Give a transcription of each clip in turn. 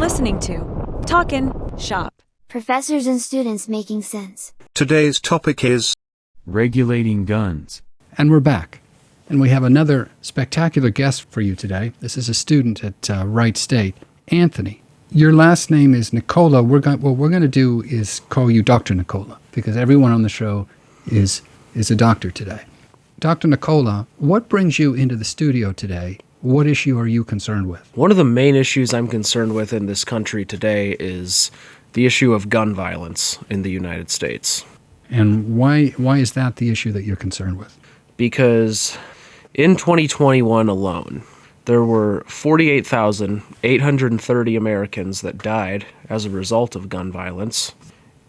listening to Talkin' Shop. Professors and students making sense. Today's topic is regulating guns. And we're back. And we have another spectacular guest for you today. This is a student at Wright State, Anthony. Your last name is Nicola. What we're going to do is call you Dr. Nicola, because everyone on the show is a doctor today. Dr. Nicola, what brings you into the studio today? What issue are you concerned with? One of the main issues I'm concerned with in this country today is the issue of gun violence in the United States. And why is that the issue that you're concerned with? Because in 2021 alone, there were 48,830 Americans that died as a result of gun violence.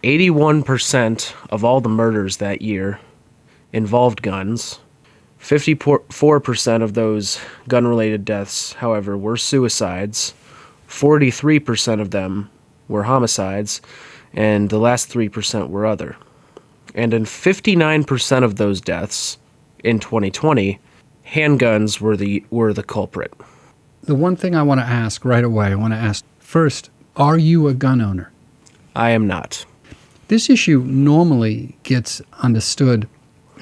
81% of all the murders that year involved guns. 54% of those gun-related deaths, however, were suicides. 43% of them were homicides, and the last 3% were other. And in 59% of those deaths in 2020, handguns were the culprit. The one thing I want to ask right away, I want to ask first, are you a gun owner? I am not. This issue normally gets understood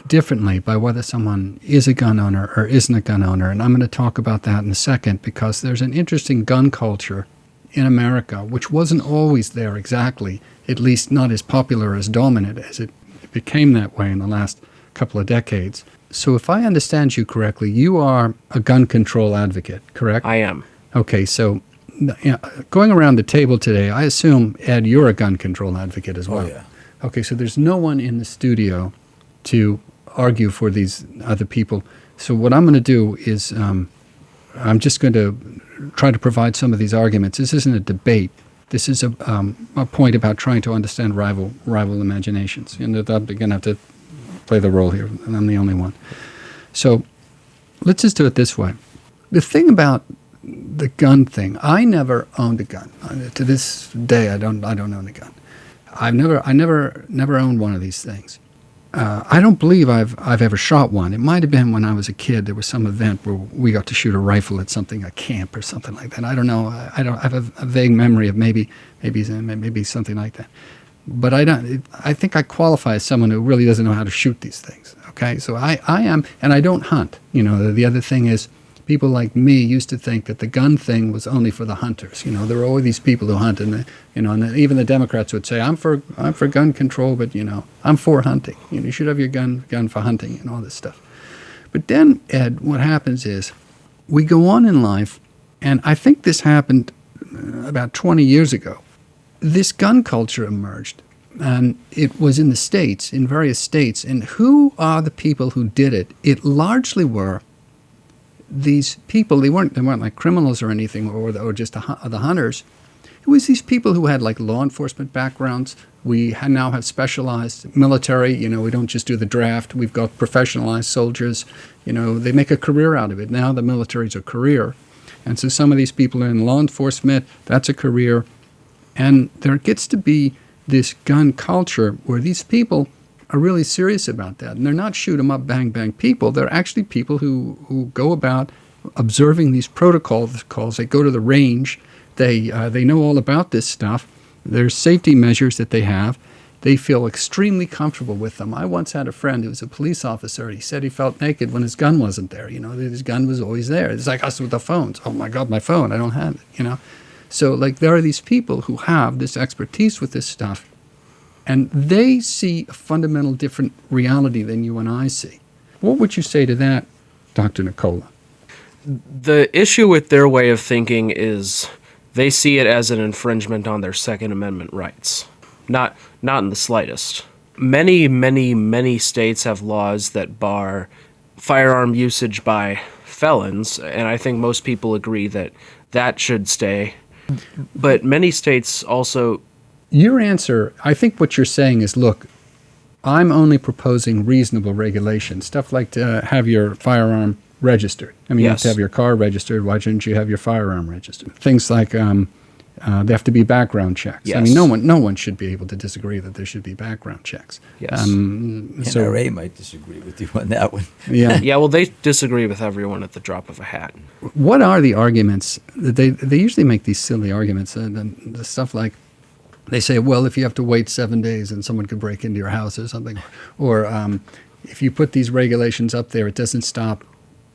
differently by whether someone is a gun owner or isn't a gun owner, and I'm going to talk about that in a second, because there's an interesting gun culture in America which wasn't always there exactly, at least not as popular, as dominant as it became that way in the last couple of decades. So if I understand you correctly, you are a gun control advocate, correct? I am. Okay, so going around the table today, I assume, Ed, you're a gun control advocate as well. Oh, yeah. Okay, so there's no one in the studio to argue for these other people. So what I'm going to do is I'm just going to try to provide some of these arguments. This isn't a debate. This is a point about trying to understand rival imaginations. And I'm going to have to play the role here, and I'm the only one. So let's just do it this way. The thing about the gun thing, I never owned a gun. To this day, I don't own a gun. I never owned one of these things. I don't believe I've ever shot one. It might have been when I was a kid. There was some event where we got to shoot a rifle at something, a camp or something like that. I don't know. I have a vague memory of maybe something like that. But I think I qualify as someone who really doesn't know how to shoot these things. Okay, so I am, and I don't hunt. You know, the other thing is, people like me used to think that the gun thing was only for the hunters. You know, there were always these people who hunt, and even the Democrats would say, I'm for gun control, but I'm for hunting. You should have your gun for hunting and all this stuff. But then, Ed, what happens is we go on in life, and I think this happened about 20 years ago. This gun culture emerged, and it was in the states, in various states. And who are the people who did it? It largely were these people. They weren't like criminals or anything, or just the hunters. It was these people who had like law enforcement backgrounds. We now have specialized military. We don't just do the draft. We've got professionalized soldiers. They make a career out of it. Now the military's a career, and so some of these people are in law enforcement. That's a career. And there gets to be this gun culture where these people are really serious about that. And they're not shoot 'em up, bang, bang people. They're actually people who go about observing these protocols. They go to the range. They know all about this stuff. There's safety measures that they have. They feel extremely comfortable with them. I once had a friend who was a police officer. He said he felt naked when his gun wasn't there. His gun was always there. It's like us with the phones. Oh, my God, my phone. I don't have it, So, there are these people who have this expertise with this stuff, and they see a fundamental different reality than you and I see. What would you say to that, Dr. Nicola? The issue with their way of thinking is they see it as an infringement on their Second Amendment rights. Not in the slightest. Many states have laws that bar firearm usage by felons, and I think most people agree that should stay. But many states also... Your answer, I think what you're saying is, look, I'm only proposing reasonable regulation, stuff like to have your firearm registered. I mean, Yes. You have to have your car registered. Why shouldn't you have your firearm registered? Things like There have to be background checks. I Yes. mean, no one should be able to disagree that there should be background checks. Yes. So, NRA might disagree with you on that one. yeah. Yeah, well, they disagree with everyone at the drop of a hat. What are the arguments? They usually make these silly arguments. The stuff like, they say, well, if you have to wait 7 days and someone could break into your house or something, or if you put these regulations up there, it doesn't stop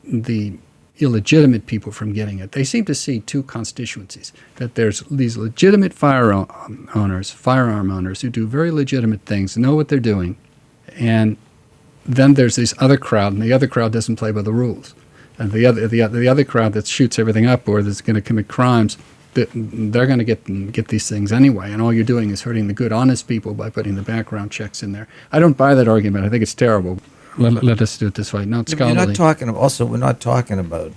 the illegitimate people from getting it. They seem to see two constituencies, that there's these legitimate firearm owners who do very legitimate things, know what they're doing, and then there's this other crowd, and the other crowd doesn't play by the rules. And the other crowd that shoots everything up or that's going to commit crimes, they're going to get these things anyway, and all you're doing is hurting the good, honest people by putting the background checks in there. I don't buy that argument. I think it's terrible. Let us do it this way. Not scholarly. We're not talking about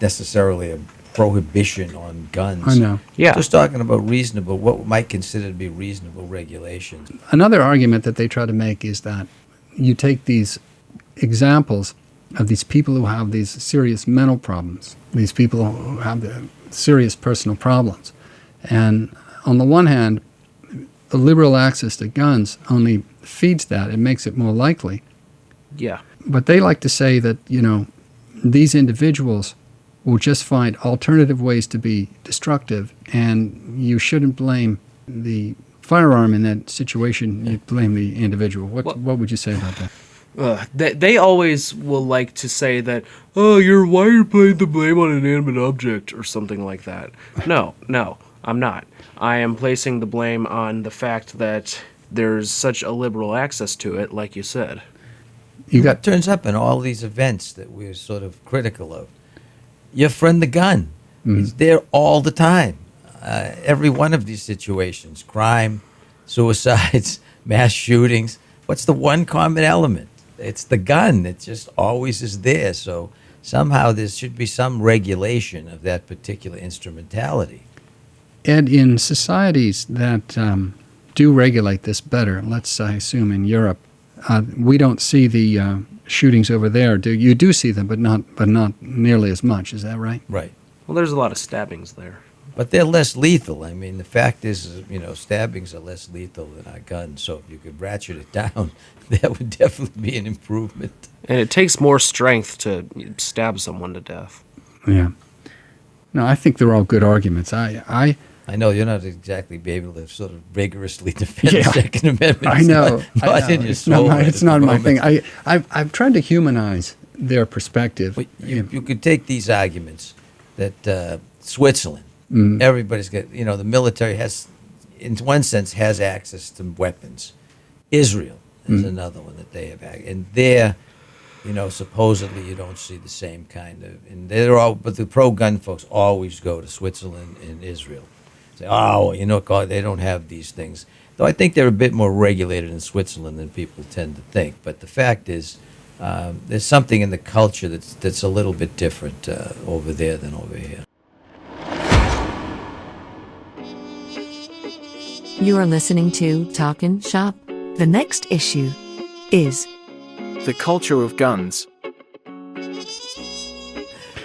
necessarily a prohibition on guns. I know. Yeah. Just talking about reasonable, what we might consider to be reasonable regulations. Another argument that they try to make is that you take these examples of these people who have these serious mental problems, these people who have the serious personal problems, and on the one hand, the liberal access to guns only feeds that. It makes it more likely. Yeah. But they like to say that, these individuals will just find alternative ways to be destructive, and you shouldn't blame the firearm in that situation. You blame the individual. What would you say about that? They always will like to say that, why are you putting the blame on an inanimate object or something like that. No, I'm not. I am placing the blame on the fact that there's such a liberal access to it, like you said. It turns up in all these events that we're sort of critical of. Your friend the gun. It's there all the time. Every one of these situations, crime, suicides, mass shootings, what's the one common element? It's the gun. It just always is there. So somehow there should be some regulation of that particular instrumentality. And in societies that do regulate this better, let's I assume in Europe, we don't see the shootings over there. You do see them, but not nearly as much. Is that right? Right. Well, there's a lot of stabbings there. But they're less lethal. I mean, the fact is, stabbings are less lethal than our guns. So if you could ratchet it down, that would definitely be an improvement. And it takes more strength to stab someone to death. Yeah. No, I think they're all good arguments. I know you're not exactly be able to sort of rigorously defend Yeah. the Second Amendment. I know. Not in your It's soul. it's not my thing. I've tried to humanize their perspective. But you could take these arguments that Switzerland, everybody's got, the military has, in one sense, has access to weapons. Israel is another one that they have. And there, supposedly you don't see the same kind of, and but the pro-gun folks always go to Switzerland and Israel. Say, God, they don't have these things. Though I think they're a bit more regulated in Switzerland than people tend to think. But the fact is, there's something in the culture that's a little bit different over there than over here. You are listening to Talkin' Shop. The next issue is The culture of guns.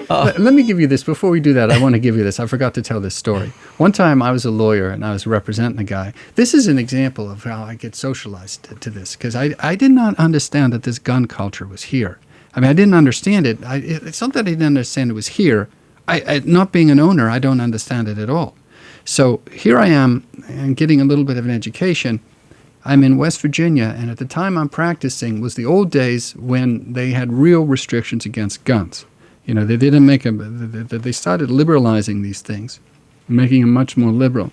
Let me give you this. Before we do that, I want to give you this. I forgot to tell this story. One time I was a lawyer and I was representing a guy. This is an example of how I get socialized to this, because I did not understand that this gun culture was here. I mean, I didn't understand it. It's not that I didn't understand it was here. Not being an owner, I don't understand it at all. So here I am and getting a little bit of an education. I'm in West Virginia, and at the time I'm practicing was the old days when they had real restrictions against guns. They didn't make them, they started liberalizing these things, making them much more liberal.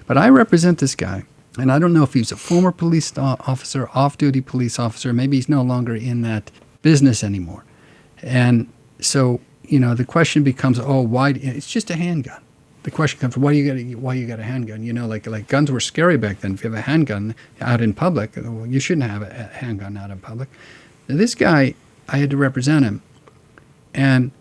But I represent this guy, and I don't know if he's a former police officer, off-duty police officer, maybe he's no longer in that business anymore. And so, the question becomes, why? It's just a handgun. The question comes, why you got a handgun? Like guns were scary back then. If you have a handgun out in public, you shouldn't have a handgun out in public. Now, this guy, I had to represent him. And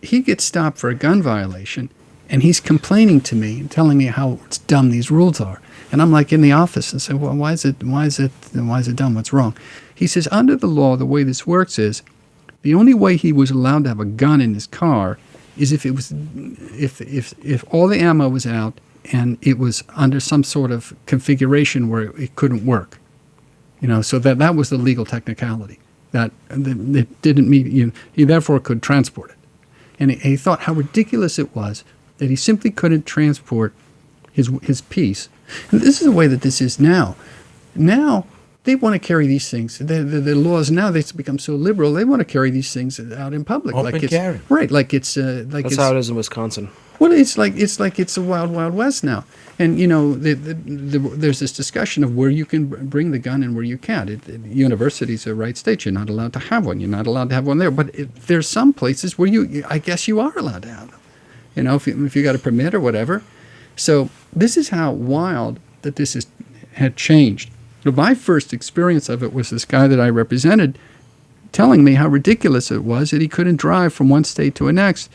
he gets stopped for a gun violation, and he's complaining to me, telling me how dumb these rules are. And I'm like in the office and say, well, why is it dumb? What's wrong? He says, under the law, the way this works is, the only way he was allowed to have a gun in his car is if all the ammo was out and it was under some sort of configuration where it couldn't work. So that was the legal technicality, that it didn't meet, he therefore could transport it. And he thought how ridiculous it was that he simply couldn't transport his piece. And this is the way that this is now. Now, they want to carry these things. The laws now, they've become so liberal, they want to carry these things out in public. Open carry. Right, That's how it is in Wisconsin. Well, it's like it's a wild, wild west now. And, there's this discussion of where you can bring the gun and where you can't. Universities are right states. You're not allowed to have one. You're not allowed to have one there. But there's some places where I guess you are allowed to have them. If you got a permit or whatever. So this is how wild that this had changed. My first experience of it was this guy that I represented telling me how ridiculous it was that he couldn't drive from one state to the next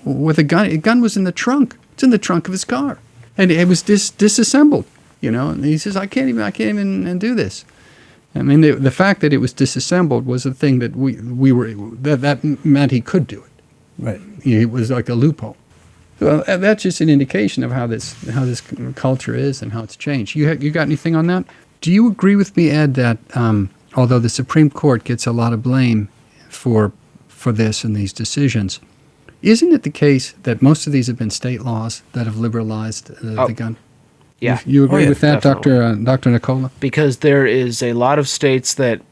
with a gun. A gun was in the trunk. It's in the trunk of his car, and it was disassembled. And he says, "I can't even do this." I mean, the fact that it was disassembled was the thing that that meant he could do it. Right. It was like a loophole. Well, that's just an indication of how this culture is and how it's changed. You got anything on that? Do you agree with me, Ed, that although the Supreme Court gets a lot of blame for this and these decisions, isn't it the case that most of these have been state laws that have liberalized the gun? Yeah. You agree with that, definitely. Dr. Nicola? Because there is a lot of states that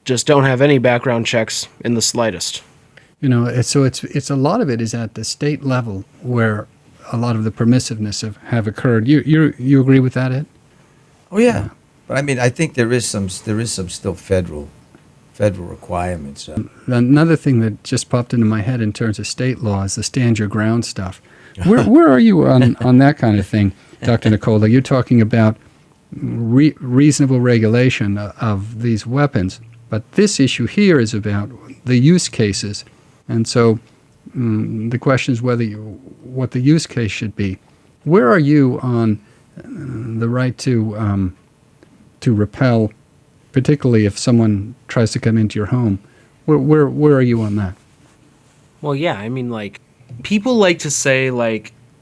just don't have any background checks in the slightest. So it's a lot of it is at the state level where a lot of the permissiveness have occurred. You agree with that, Ed? Oh yeah, but I mean, I think there is some still federal requirements. Another thing that just popped into my head in terms of state law is the stand your ground stuff. Where are you on that kind of thing, Dr. Nicola? You're talking about reasonable regulation of these weapons, but this issue here is about the use cases. And so the question is what the use case should be. Where are you on the right to repel, particularly if someone tries to come into your home? Where are you on that? Well, yeah, I mean, people like to say,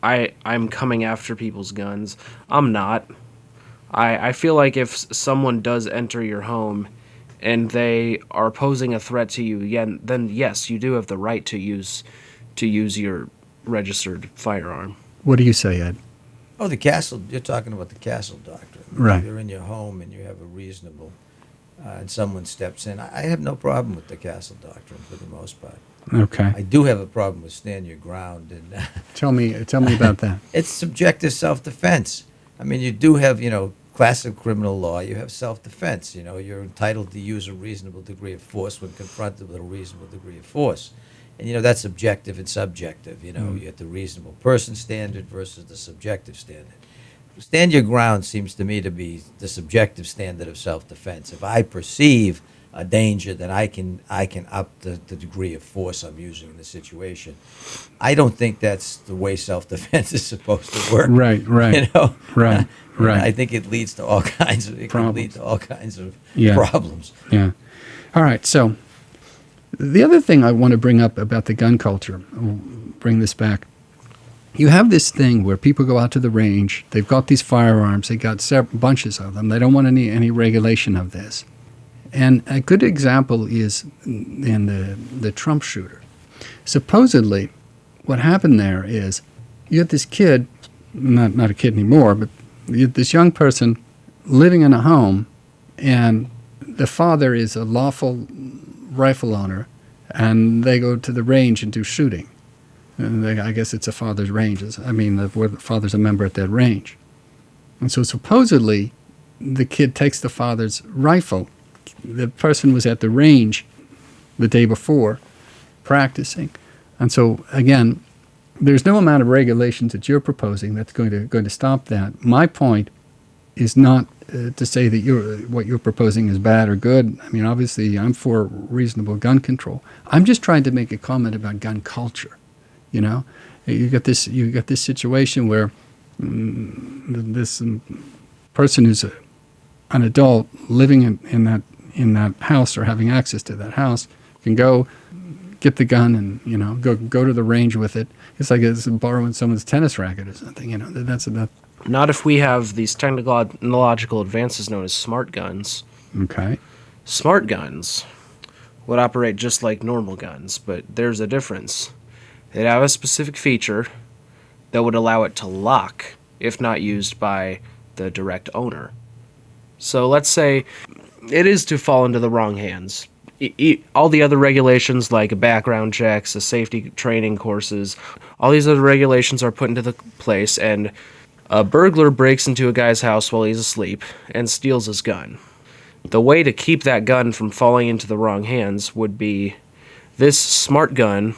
I'm coming after people's guns. I'm not. I feel like if someone does enter your home and they are posing a threat to you, then yes, you do have the right to use your registered firearm. What do you say, Ed? Oh, you're talking about the castle doctrine. Right. If you're in your home and you have a reasonable, and someone steps in, I have no problem with the castle doctrine for the most part. Okay. I do have a problem with stand your ground. And Tell me about that. It's subjective self-defense. I mean, you do have, classic criminal law, you have self-defense. You're entitled to use a reasonable degree of force when confronted with a reasonable degree of force. And, that's objective and subjective. You have the reasonable person standard versus the subjective standard. Stand your ground seems to me to be the subjective standard of self-defense. If I perceive a danger, then I can up the degree of force I'm using in the situation. I don't think that's the way self-defense is supposed to work. Right. Right. I think it leads to all kinds of problems. Yeah. All right. So the other thing I want to bring up about the gun culture, we'll bring this back. You have this thing where people go out to the range. They've got these firearms. They got bunches of them. They don't want any regulation of this. And a good example is in the Trump shooter. Supposedly, what happened there is you had this kid, not a kid anymore, but you had this young person living in a home, and the father is a lawful rifle owner, and they go to the range and do shooting. And I guess it's a father's range. The father's a member at that range. And so supposedly, the kid takes the father's rifle. The person was at the range the day before practicing. And so, again, there's no amount of regulations that you're proposing that's going to stop that. My point is not to say that what you're proposing is bad or good. I mean, obviously, I'm for reasonable gun control. I'm just trying to make a comment about gun culture. You got this situation where this person who's an adult living in that house or having access to that house can go get the gun and go to the range with it. It's like it's borrowing someone's tennis racket or something. That's about Not if we have these technological advances known as smart guns. okay. Smart guns would operate just like normal guns, but there's a difference. They'd have a specific feature that would allow it to lock if not used by the direct owner. So let's say it is to fall into the wrong hands. All the other regulations like background checks, the safety training courses, all these other regulations are put into the place, and a burglar breaks into a guy's house while he's asleep and steals his gun. The way to keep that gun from falling into the wrong hands would be this smart gun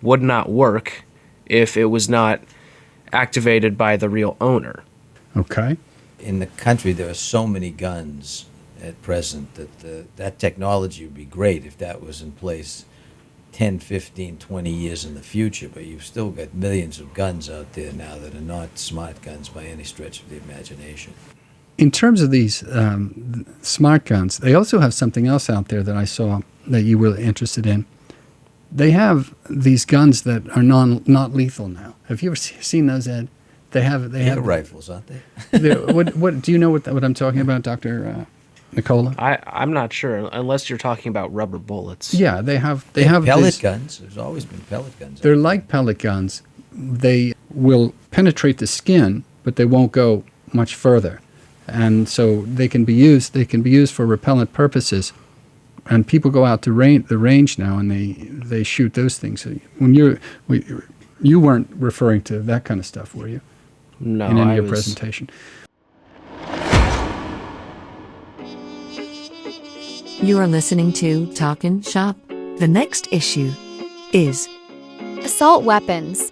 would not work if it was not activated by the real owner. Okay. In the country, there are so many guns at present that that technology would be great if that was in place 10, 15, 20 years in the future. But you've still got millions of guns out there now that are not smart guns by any stretch of the imagination. In terms of these smart guns, they also have something else out there that I saw that you were interested in. They have these guns that are not lethal now. Have you ever seen those, Ed? They have Rifles, aren't they? what do you know what I'm talking about, Dr. Nicola? I'm not sure, unless you're talking about rubber bullets. Yeah, they have pellet guns. There's always been pellet guns. They're like pellet guns. They will penetrate the skin, but they won't go much further, and so they can be used. They can be used for repellent purposes. And people go out to the range now, and they shoot those things. So when you weren't referring to that kind of stuff, were you? No, in any of your was presentation. You are listening to Talkin' Shop. The next issue is Assault weapons.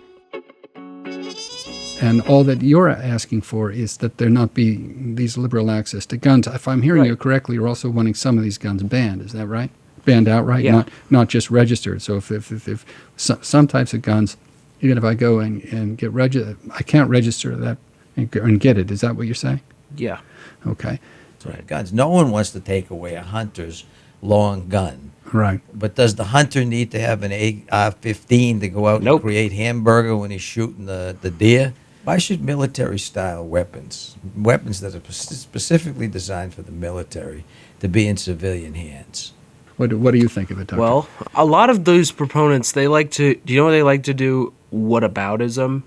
And all that you're asking for is that there not be these liberal access to guns. If I'm hearing you correctly, you're also wanting some of these guns banned. Is that right? Banned outright, Yeah. not just registered. So if some types of guns, even if I go and get I can't register that and get it. Is that what you're saying? Yeah. Okay. Right. Guns. No one wants to take away a hunter's long gun. Right. But does the hunter need to have an AR-15 to go out Nope. and create hamburger when he's shooting the deer? Why should military-style weapons that are specifically designed for the military, to be in civilian hands? What do you think of it, Doctor? Well, a lot of those proponents, do you know what they like to do? Whataboutism.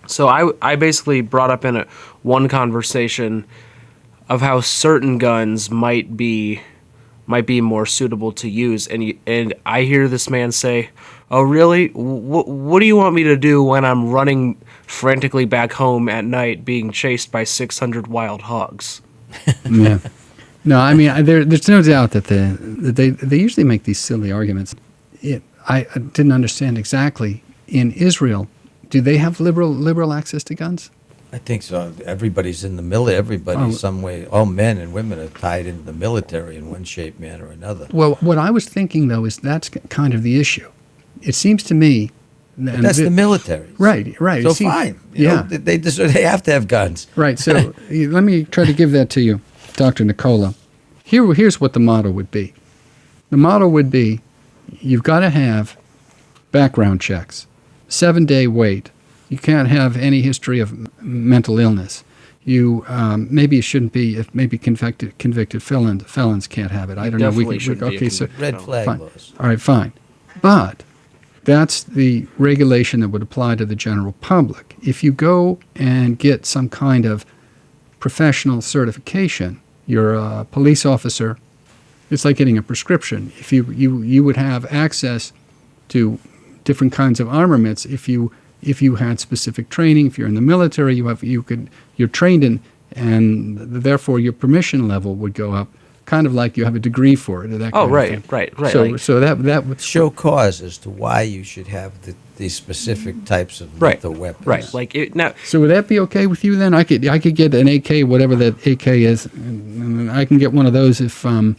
So I basically brought up in one conversation of how certain guns might be more suitable to use, and I hear this man say, "Oh, really? What do you want me to do when I'm running frantically back home at night, being chased by 600 wild hogs?" Yeah. No, I mean, there's no doubt that they usually make these silly arguments. I didn't understand exactly. In Israel, do they have liberal access to guns? I think so. Everybody's in the military. Everybody, some way, all men and women are tied into the military in one shape, manner, or another. Well, what I was thinking, though, is that's kind of the issue. It seems to me... But that's the military. Right. So fine. You know, they have to have guns. Right, so let me try to give that to you, Dr. Nicola. Here's what the model would be. The model would be, you've got to have background checks, 7-day wait. You can't have any history of mental illness. You maybe it shouldn't be. If maybe convicted felons can't have it. I don't know. Red flag fine. laws. All right, fine. But that's the regulation that would apply to the general public. If you go and get some kind of professional certification, you're a police officer. It's like getting a prescription. If you would have access to different kinds of armaments if you had specific training. If you're in the military, you're trained in, and therefore your permission level would go up, kind of like you have a degree for it. Or that kind of thing. Right. So that would Show cause as to why you should have these specific types of lethal weapons. Right. Like now. So would that be okay with you then? I could get an AK, whatever that AK is, and I can get one of those if I'm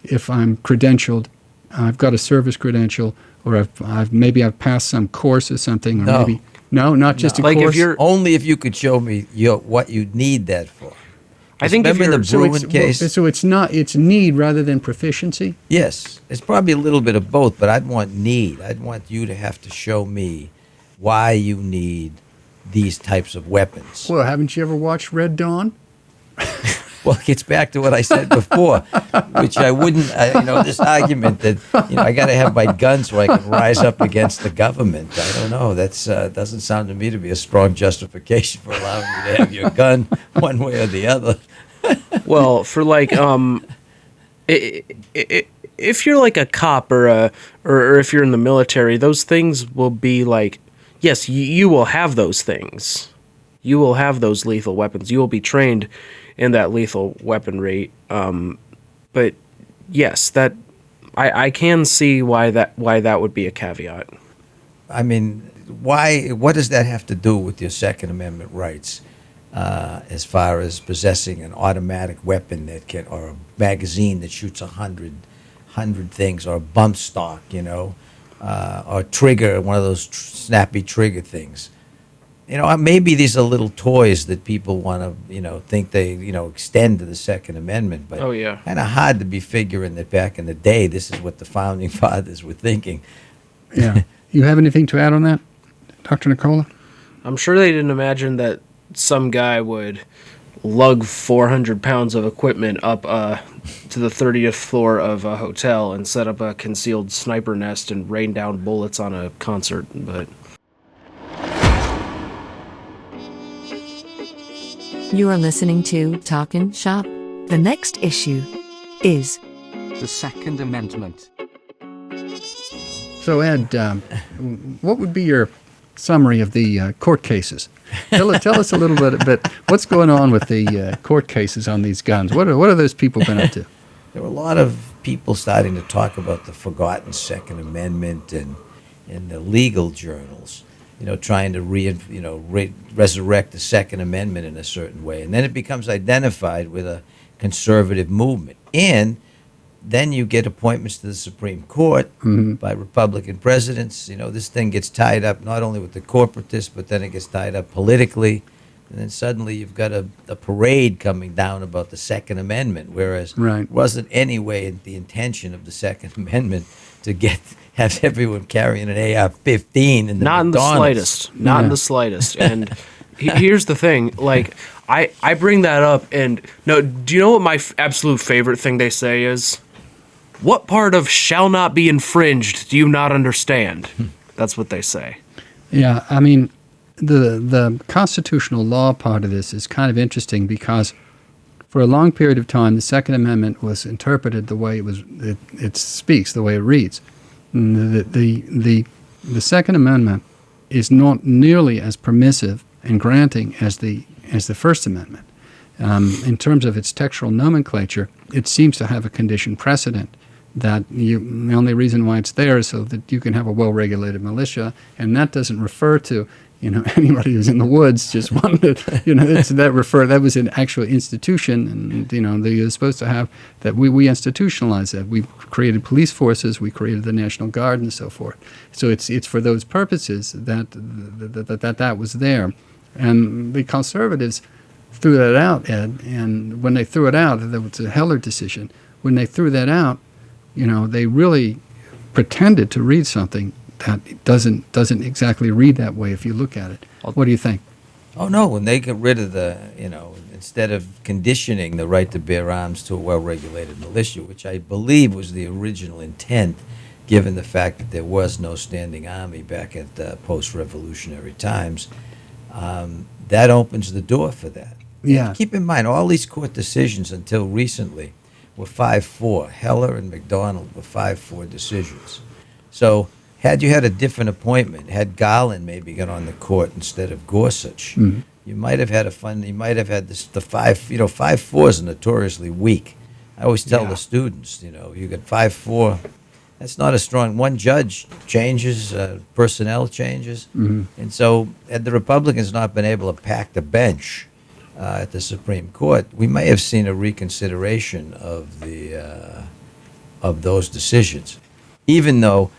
credentialed. I've got a service credential, or I've passed some course or something, or not just a Like course. if you're Only if you could show me what you'd need that for. I think if Remember you're the Bruin case? So it's need rather than proficiency. Yes, it's probably a little bit of both, but I'd want need. I'd want you to have to show me why you need these types of weapons. Well, haven't you ever watched Red Dawn? Well, it gets back to what I said before, which I wouldn't, this argument that, I got to have my gun so I can rise up against the government. I don't know. That's doesn't sound to me to be a strong justification for allowing you to have your gun one way or the other. Well, for like, if you're like a cop or if you're in the military, those things will be like, yes, you will have those things. You will have those lethal weapons. You will be trained in that lethal weaponry. But yes, that I can see why that would be a caveat. I mean, why? What does that have to do with your Second Amendment rights, as far as possessing an automatic weapon that can, or a magazine that shoots 100 things, or a bump stock, or trigger, one of those snappy trigger things? Maybe these are little toys that people want to, think they, extend to the Second Amendment. But Oh, yeah. kind of hard to be figuring that back in the day, this is what the founding fathers were thinking. Yeah. You have anything to add on that, Dr. Nicola? I'm sure they didn't imagine that some guy would lug 400 pounds of equipment up to the 30th floor of a hotel and set up a concealed sniper nest and rain down bullets on a concert, but... You are listening to Talkin' Shop. The next issue is The Second Amendment. So, Ed, what would be your summary of the court cases? Tell us a little bit what's going on with the court cases on these guns. What are those people been up to? There were a lot of people starting to talk about the forgotten Second Amendment in the legal journals, trying to resurrect the Second Amendment in a certain way. And then it becomes identified with a conservative movement. And then you get appointments to the Supreme Court by Republican presidents. This thing gets tied up not only with the corporatists, but then it gets tied up politically. And then suddenly you've got a parade coming down about the Second Amendment, whereas it wasn't anyway the intention of the Second Amendment to have everyone carrying an AR-15 in the Not in the McDonald's. slightest. Not in the slightest. And here's the thing. Like, I bring that up, and no, do you know what my absolute favorite thing they say is? What part of shall not be infringed do you not understand? That's what they say. Yeah, I mean, the constitutional law part of this is kind of interesting because for a long period of time, the Second Amendment was interpreted the way it speaks, the way it reads. The Second Amendment is not nearly as permissive and granting as the First Amendment. In terms of its textual nomenclature, it seems to have a condition precedent that the only reason why it's there is so that you can have a well-regulated militia, and that doesn't refer to anybody who's in the woods just wanted that was an actual institution, and they're supposed to have that. We institutionalized that. We created police forces, we created the National Guard, and so forth. So it's for those purposes that was there, and the conservatives threw that out, Ed. And when they threw it out, there was a Heller decision. When they threw that out, they really pretended to read something that doesn't exactly read that way if you look at it. What do you think? Oh, no, when they get rid of instead of conditioning the right to bear arms to a well-regulated militia, which I believe was the original intent, given the fact that there was no standing army back at post-revolutionary times, that opens the door for that. Yeah. And keep in mind, all these court decisions until recently were 5-4. Heller and McDonald were 5-4 decisions. So had you had a different appointment, had Garland maybe got on the court instead of Gorsuch, you might have had the 5-4 is notoriously weak. I always tell the students, you got 5-4, that's not a strong, one judge changes, personnel changes. And so had the Republicans not been able to pack the bench at the Supreme Court, we may have seen a reconsideration of those decisions, even though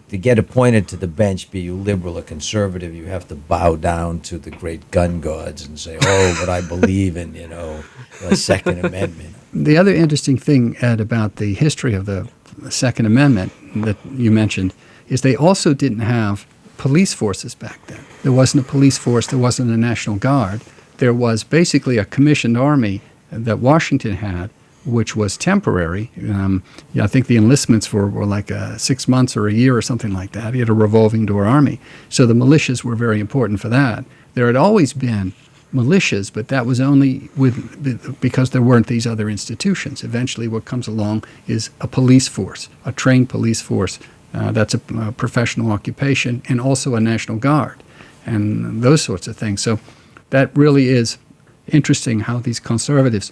to get appointed to the bench, be you liberal or conservative, you have to bow down to the great gun gods and say, "Oh, but I believe in, the Second Amendment." The other interesting thing, Ed, about the history of the Second Amendment that you mentioned is they also didn't have police forces back then. There wasn't a police force. There wasn't a National Guard. There was basically a commissioned army that Washington had, which was temporary. I think the enlistments were like 6 months or a year or something like that. He had a revolving door army. So the militias were very important for that. There had always been militias, but that was only because there weren't these other institutions. Eventually what comes along is a police force, a trained police force. That's a professional occupation, and also a National Guard and those sorts of things. So that really is interesting how these conservatives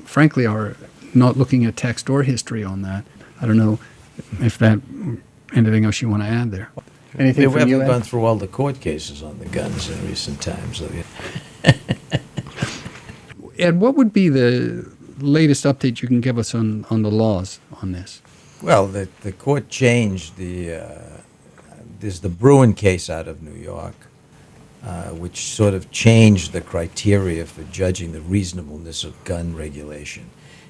frankly are not looking at text or history on that. I don't know if anything else you want to add there. Anything We from you, haven't Ed? gone through all the court cases on the guns in recent times, have you? Ed, what would be the latest update you can give us on the laws on this? Well, the court changed there's the Bruin case out of New York, which sort of changed the criteria for judging the reasonableness of gun regulation.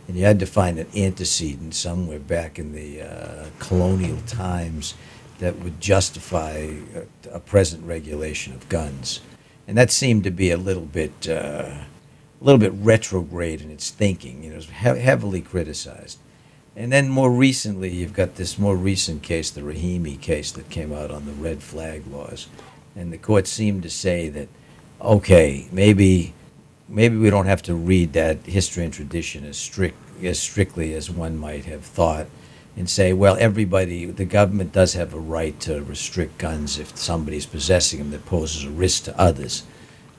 And you had to find an antecedent somewhere back in the colonial times that would justify a present regulation of guns. And that seemed to be a little bit retrograde in its thinking. It was heavily criticized. And then more recently, you've got this more recent case, the Rahimi case that came out on the red flag laws. And the court seemed to say that, okay, maybe we don't have to read that history and tradition as strictly as one might have thought, and say, well, the government does have a right to restrict guns if somebody's possessing them that poses a risk to others.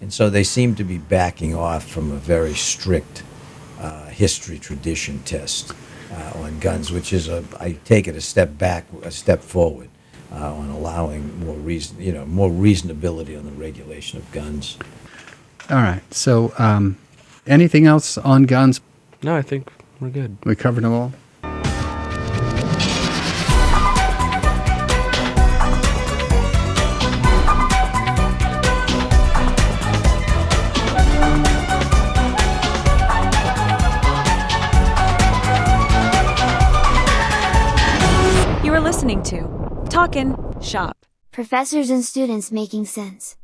And so they seem to be backing off from a very strict history tradition test on guns, which is, I take it, a step forward on allowing more reasonability on the regulation of guns. All right. So anything else on guns? No, I think we're good. We covered them all? You are listening to Talkin' Shop. Professors and students making sense.